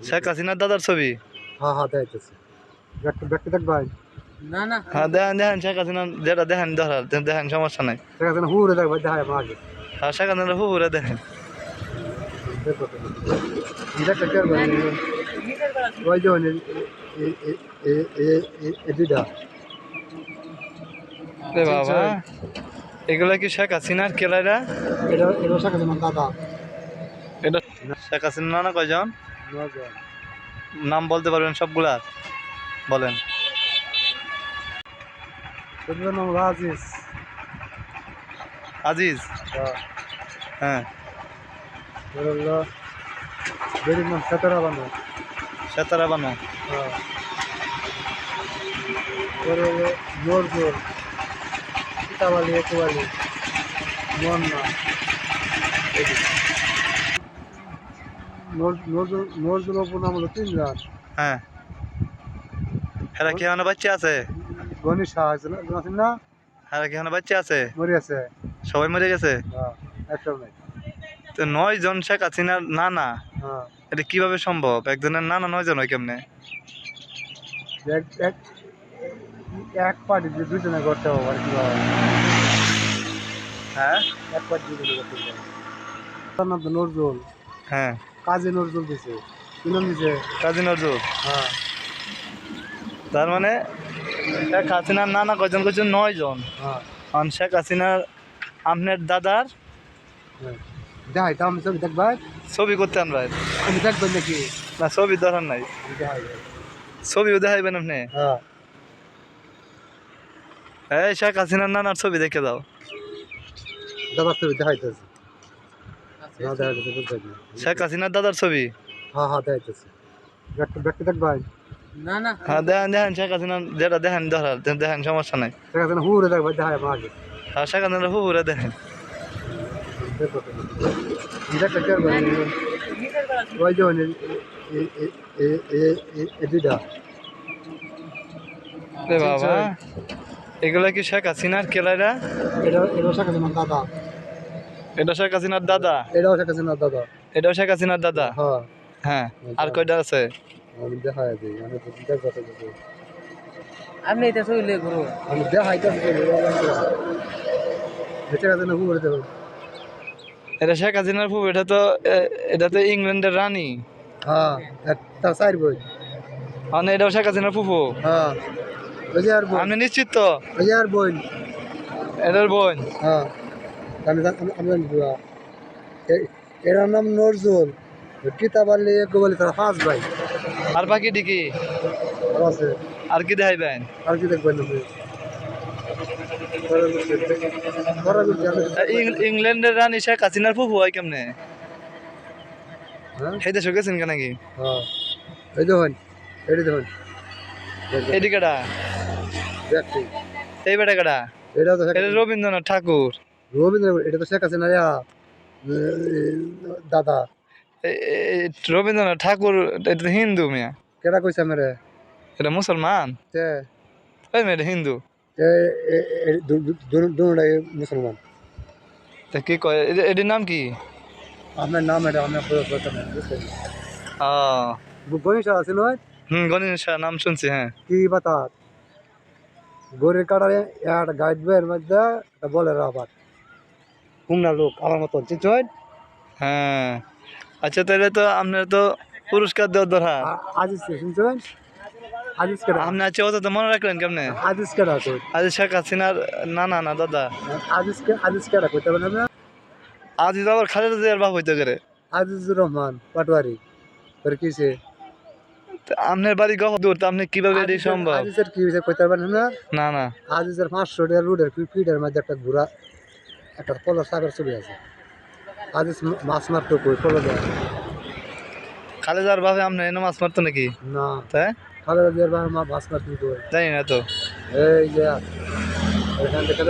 শেখ হাসিনার দাদার ছবি। হ্যাঁ হ্যাঁ দেখাইতেছি। ব্যক্তি দেখ ভাই। না না হ্যাঁ দেখেন দেখেন শেখ হাসিনা যেটা দেখেন ধরার দেখেন সমস্যা নাই। শেখ হাসিনা হুড়ে দেখ ভাই দেখায় আমার আগে। হ্যাঁ শেখ হাসিনা হুহুরে দেখেন। ওই যে দুইটা রে বাবা এগুলা কি শেখ হাসিনার কেলাইরা? এটা এটা শেখ হাসিনার দাদা। এটা শেখ হাসিনা নানা কয়জন নাম বলতে পারবেন সবগুলার? বলেন। এটার নাম হলো আজিজ। আজিজ। হ্যাঁ এর হলো বেরির নাম সেতারা বানু। সেতারা বানু। হ্যাঁ এর হলো নজরুল, কিতাবালি, একুবালি, মন্না। নজরুল অপুর নাম হলো তিনজন। হ্যাঁ হেরা কি এখনো বাচ্চা আছে? গণি শাহ আছেন না? হেরা কি এখনো বাচ্চা আছে? মরে আছে। সবাই মরে গেছে? হ্যাঁ একটাও নাই। তো 9 জন শেখ হাসিনার নানা, হ্যাঁ এটা কিভাবে সম্ভব? একজনের নানা 9 জন হয় কেমনে? এক এক এক পার্টি দুজনে করতে হবে আর কি হয়। হ্যাঁ এক পার্টি দুজনে করতে হবে। তার নাম তো নজরুল। হ্যাঁ কাজী নজরুল দিছে। কি নাম দিছে? কাজী নজরুল। হ্যাঁ তার মানে শেখ হাসিনার নানা কয়জন কয়জন? 9 জন। হ্যাঁ আর শেখ হাসিনার আপনার দাদার দেখাই তো আমি ছবি দেখবাই। ছবি করতে আমরা আমি দেখবেন নাকি? না ছবি দরকার নাই, দেখাই। ছবিও দেখাইবেন আপনি? হ্যাঁ এই শেখ হাসিনার নানার ছবি দেখে দাও। দাদার ছবি দেখাইতেছি। না দেখাইতেছি বুঝতে না। শেখ হাসিনার দাদার ছবি। হ্যাঁ হ্যাঁ দেখাইতেছি। ব্যক্তি দেখবাই। না না হ্যাঁ দেখেন দেখেন শেখ হাসিনা যেটা দেখেন ধরার দেখেন সমস্যা নাই। শেখ হাসিনা হুড়ে দেখ ভাই দেখায় আমার আগে। হ্যাঁ শেখ হাসিনা হুহুরে দেখেন। ওই যে দুইটা রে বাবা এগুলা কি শেখ হাসিনার কেলাইরা? এটা এটা শেখ হাসিনার দাদা। এটা শেখ হাসিনার দাদা। এটাও শেখ হাসিনার দাদা। এটাও শেখ হাসিনার দাদা। হ্যাঁ হ্যাঁ আর কয়টা আছে? আমি দেখাই দিই। আমি তো দেখতে দিই। আপনি এটা ছবি ঘুরো। আমি দেখাইতেছি। শেখ হাসিনা হুড়ে দেখ। এটা শেখ হাসিনার ফুফু। এটা তো ইংল্যান্ডের রানী। হ্যাঁ তার চার বই। মানে এটাও শেখ হাসিনার ফুফু। হ্যাঁ ওই যে আর বোন। আপনি নিশ্চিত তো? ওই যে আর বোন। এটার বোন। হ্যাঁ আমি আমি এর নাম নজরুল, কিতাবালি, একুবালি, তারা 5 ভাই। আর বাকি ডিকি আছে। আর কি দেখাইবেন? আর কি দেখবেন আপনি? ইংল্যান্ডের রানী শেখ হাসিনার ফুফু হয় কেমনে? হ্যাঁ এই দেশে গেছেন কেন নাকি? হ্যাঁ এই দেখুন, এটি দেখুন। এদিকেটা ব্যক্তি এই বেটা কেটা? এটা তো এটা রবীন্দ্রনাথ ঠাকুর। রবীন্দ্র, এটা তো শেখ হাসিনা দাদা। রবীন্দ্রনাথ ঠাকুর এটা তো হিন্দু মিয়া। কেটা কইছে মেরে? এটা মুসলমান। তে ওই মেয়ে এটা হিন্দু। দুটাই মুসলমান। তা কি কয় এটির নাম কি? আপনার নাম এটা আপনার বুঝতেন? ও গণেশ আছে নয়? গণেশ শাহ নাম শুনছি। হ্যাঁ কি বাতা গড়ের কাটারে একটা গাইড বইয়ের মধ্যে বলে আবার হুমনা লোক আমার মতন চিনছেন? হ্যাঁ আচ্ছা তাহলে তো আপনার তো পুরস্কার দেওয়ার দরকার। আজিজ কে শুনছেন? আজিজ কেডা? আপনি আছে ওটা তো মনে রাখলেন কেমনে? আজিজ কেডা আছে? আজ শেখ হাসিনার না দাদা। আজিজ কেডা কইতে পারেন না? আজ আবার খালেদা জিয়ার বাপ হইতে গেলে আজিজুর রহমান পাটোয়ারি। তোর কিছে? আপনার বাড়ি গহ দূর, তো আপনি কিভাবে এটি সম্ভব? আজিজের কি হইছে কইতে পারেন না? না না আজিজের 500 টাকা রোডের ফিডের মধ্যে একটা ঘোড়া, একটা কলার সাগর ছবি আছে। আজিজ মাছ মারতো কই কলা দেয় খালেদার বাপে আপনার এনে মাছ মারতো নাকি? না। তাই খালেদা জিয়ার মাছ মারতো কই? জানি না তো। এই যে এখান থেকে